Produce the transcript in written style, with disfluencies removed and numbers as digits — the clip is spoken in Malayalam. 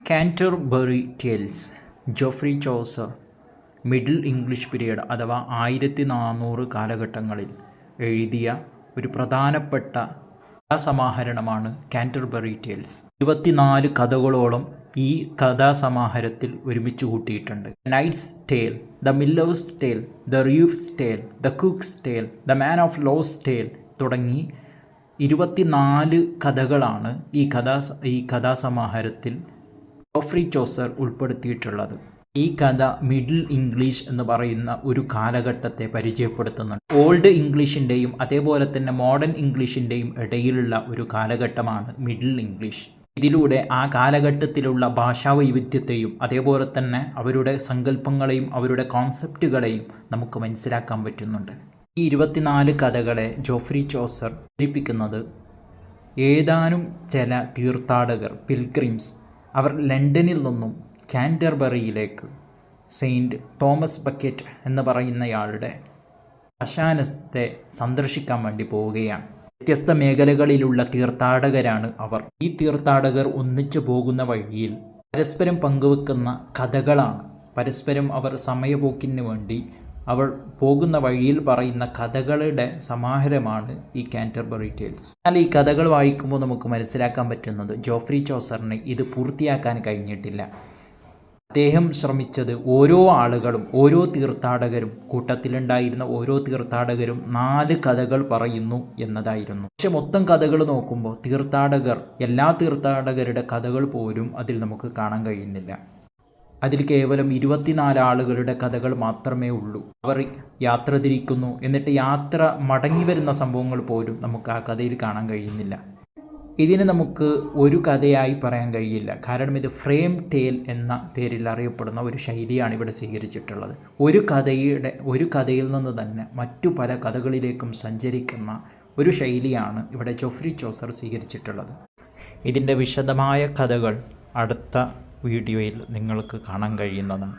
Canterbury tales Joffrey Chaucer middle English period അഥവാ 1400 കാലഘട്ടങ്ങളിൽ എഴുതിയ ഒരു പ്രധാനപ്പെട്ട കഥാസമാഹരണമാണ് കാൻറ്റർബറി ടെയിൽസ്. 24 കഥകളോളം ഈ കഥാസമാഹാരത്തിൽ ഒരുമിച്ച് കൂട്ടിയിട്ടുണ്ട്. Knight's tale, the miller's tale, the reeve's tale, the cook's tale, the man of law's tale തുടങ്ങി 24 കഥകളാണ് ഈ കഥാസമാഹാരത്തിൽ ജോഫ്രി ചോസർ ഉൾപ്പെടുത്തിയിട്ടുള്ളത്. ഈ കഥ മിഡിൽ ഇംഗ്ലീഷ് എന്ന് പറയുന്ന ഒരു കാലഘട്ടത്തെ പരിചയപ്പെടുത്തുന്നുണ്ട്. ഓൾഡ് ഇംഗ്ലീഷിൻ്റെയും അതേപോലെ തന്നെ മോഡേൺ ഇംഗ്ലീഷിൻ്റെയും ഇടയിലുള്ള ഒരു കാലഘട്ടമാണ് മിഡിൽ ഇംഗ്ലീഷ്. ഇതിലൂടെ ആ കാലഘട്ടത്തിലുള്ള ഭാഷാവൈവിധ്യത്തെയും അതേപോലെ തന്നെ അവരുടെ സങ്കല്പങ്ങളെയും അവരുടെ കോൺസെപ്റ്റുകളെയും നമുക്ക് മനസ്സിലാക്കാൻ പറ്റുന്നുണ്ട്. ഈ 24 കഥകളെ ജോഫ്രി ചോസർ അവതരിപ്പിക്കുന്നത് ഏതാനും ചില തീർത്ഥാടകർ പിൽഗ്രിംസ് അവർ ലണ്ടനിൽ നിന്നും കാൻറ്റർബറിയിലേക്ക് സെയിൻറ്റ് തോമസ് ബക്കറ്റ് എന്ന് പറയുന്നയാളുടെ ശ്മശാനത്തെ സന്ദർശിക്കാൻ വേണ്ടി പോവുകയാണ്. വ്യത്യസ്ത മേഖലകളിലുള്ള തീർത്ഥാടകരാണ് അവർ. ഈ തീർത്ഥാടകർ ഒന്നിച്ചു പോകുന്ന വഴിയിൽ പരസ്പരം പങ്കുവെക്കുന്ന കഥകളാണ്. പരസ്പരം അവർ സമയപോക്കിന് വേണ്ടി അവർ പോകുന്ന വഴിയിൽ പറയുന്ന കഥകളുടെ സമാഹാരമാണ് ഈ കാൻറ്റർബറി ടെയിൽസ്. എന്നാൽ ഈ കഥകൾ വായിക്കുമ്പോൾ നമുക്ക് മനസ്സിലാക്കാൻ പറ്റുന്നത് ജോഫ്രി ചോസറിന് ഇത് പൂർത്തിയാക്കാൻ കഴിഞ്ഞിട്ടില്ല. അദ്ദേഹം ശ്രമിച്ചത് ഓരോ ആളുകളും ഓരോ തീർത്ഥാടകരും കൂട്ടത്തിലുണ്ടായിരുന്ന ഓരോ തീർത്ഥാടകരും 4 കഥകൾ പറയുന്നു എന്നതായിരുന്നു. പക്ഷെ മൊത്തം കഥകൾ നോക്കുമ്പോൾ എല്ലാ തീർത്ഥാടകരുടെ കഥകൾ പോലും അതിൽ നമുക്ക് കാണാൻ കഴിയുന്നില്ല. അതിൽ കേവലം 24 ആളുകളുടെ കഥകൾ മാത്രമേ ഉള്ളൂ. അവർ യാത്ര തിരിക്കുന്നു, എന്നിട്ട് യാത്ര മടങ്ങി വരുന്ന സംഭവങ്ങൾ പോലും നമുക്ക് ആ കഥയിൽ കാണാൻ കഴിയുന്നില്ല. ഇതിന് നമുക്ക് ഒരു കഥയായി പറയാൻ കഴിയില്ല. കാരണം ഇത് ഫ്രെയിം ടെയിൽ എന്ന പേരിൽ അറിയപ്പെടുന്ന ഒരു ശൈലിയാണ് ഇവിടെ സ്വീകരിച്ചിട്ടുള്ളത്. ഒരു കഥയിൽ നിന്ന് തന്നെ മറ്റു പല കഥകളിലേക്കും സഞ്ചരിക്കുന്ന ഒരു ശൈലിയാണ് ഇവിടെ ജോഫ്രി ചോസർ സ്വീകരിച്ചിട്ടുള്ളത്. ഇതിൻ്റെ വിശദമായ കഥകൾ അടുത്ത വീഡിയോയിൽ നിങ്ങൾക്ക് കാണാൻ കഴിയുന്നതാണ്.